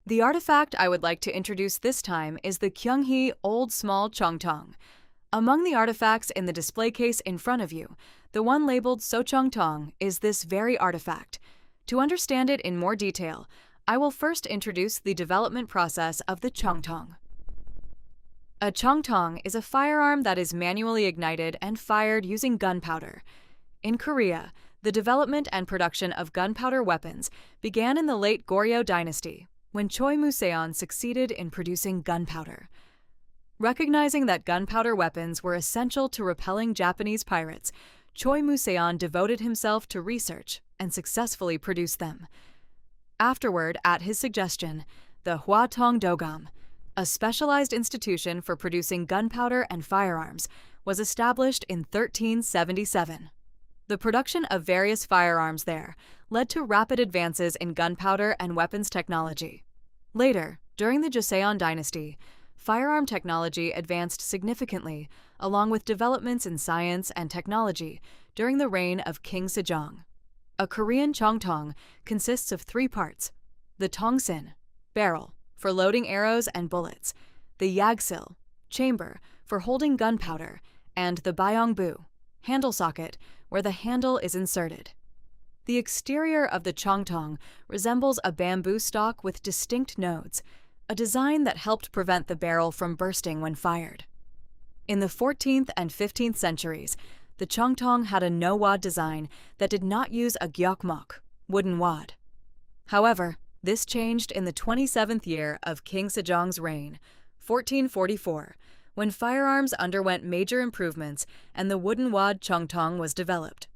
The artifact I would like to introduce this time is the Kyunghee Old Small Chongtong. Among the artifacts in the display case in front of you, the one labeled So Chongtong is this very artifact. To understand it in more detail, I will first introduce the development process of the Chongtong. A Chongtong is a firearm that is manually ignited and fired using gunpowder. In Korea, the development and production of gunpowder weapons began in the late Goryeo dynasty, when Choi Museon succeeded in producing gunpowder. Recognizing that gunpowder weapons were essential to repelling Japanese pirates, Choi Museon devoted himself to research and successfully produced them. Afterward, at his suggestion, the Hwatong Dogam, a specialized institution for producing gunpowder and firearms, was established in 1377. The production of various firearms there led to rapid advances in gunpowder and weapons technology. Later, during the Joseon dynasty, firearm technology advanced significantly, along with developments in science and technology during the reign of King Sejong. A Korean Chongtong consists of three parts: the tongsin, barrel, for loading arrows and bullets, the yagsil, chamber, for holding gunpowder, and the bayongbu, handle socket, where the handle is inserted. The exterior of the Chongtong resembles a bamboo stalk with distinct nodes, a design that helped prevent the barrel from bursting when fired. In the 14th and 15th centuries, the Chongtong had a no-wad design that did not use a gyeokmok, wooden wad. However, this changed in the 27th year of King Sejong's reign, 1444, when firearms underwent major improvements and the wooden wad Chongtong was developed.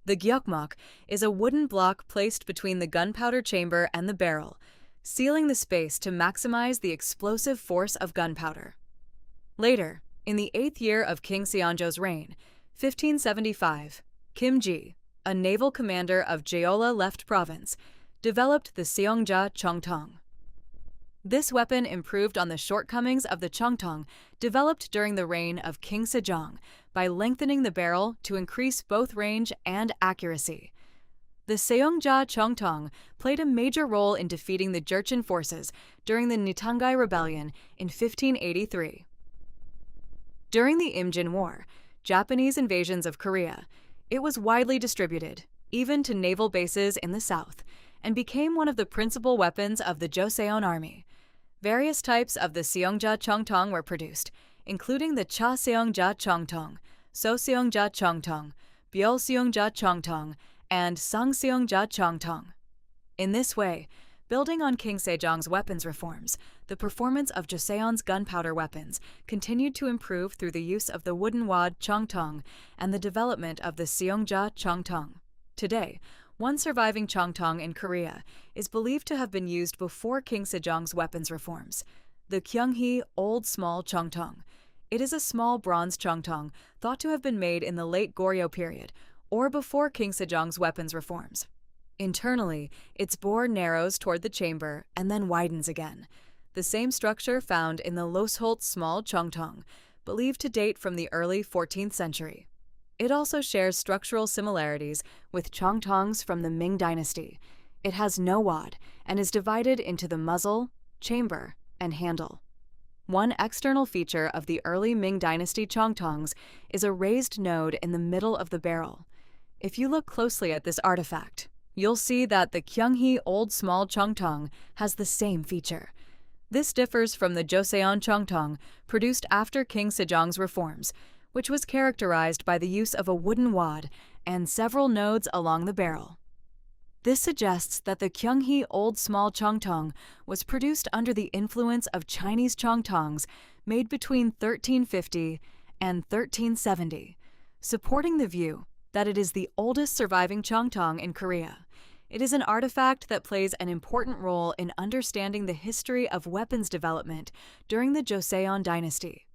The gyeokmok is a wooden block placed between the gunpowder chamber and the barrel, sealing the space to maximize the explosive force of gunpowder. Later, in the 8th year of King Seonjo's reign, 1575, Kim Ji, a naval commander of Jeolla Left Province, developed the Seongja Chongtong. This weapon improved on the shortcomings of the Chongtong developed during the reign of King Sejong by lengthening the barrel to increase both range and accuracy. The Seongja Chongtong played a major role in defeating the Jurchen forces during the Nitangai Rebellion in 1583. During the Imjin War, Japanese invasions of Korea, it was widely distributed, even to naval bases in the south, and became one of the principal weapons of the Joseon army. Various types of the Seongja Chongtong were produced, including the Cha Seongja Chongtong, So Seongja Chongtong, Byul Seongja Chongtong, and Sang Seongja Chongtong. In this way, building on King Sejong's weapons reforms, the performance of Joseon's gunpowder weapons continued to improve through the use of the wooden wad Chongtong and the development of the Seongja Chongtong. Today, one surviving Chongtong in Korea is believed to have been used before King Sejong's weapons reforms, the Kyunghee Old Small Chongtong. It is a small bronze Chongtong thought to have been made in the late Goryeo period or before King Sejong's weapons reforms. Internally, its bore narrows toward the chamber and then widens again, the same structure found in the Losholt Small Chongtong, believed to date from the early 14th century. It also shares structural similarities with Chongtongs from the Ming Dynasty. It has no wad and is divided into the muzzle, chamber, and handle. One external feature of the early Ming Dynasty Chongtongs is a raised node in the middle of the barrel. If you look closely at this artifact, you'll see that the Kyunghee Old Small Chongtong has the same feature. This differs from the Joseon Chongtong produced after King Sejong's reforms, which was characterized by the use of a wooden wad and several nodes along the barrel. This suggests that the Kyunghee Old Small Chongtong was produced under the influence of Chinese Chongtongs made between 1350 and 1370, supporting the view that it is the oldest surviving Chongtong in Korea. It is an artifact that plays an important role in understanding the history of weapons development during the Joseon dynasty.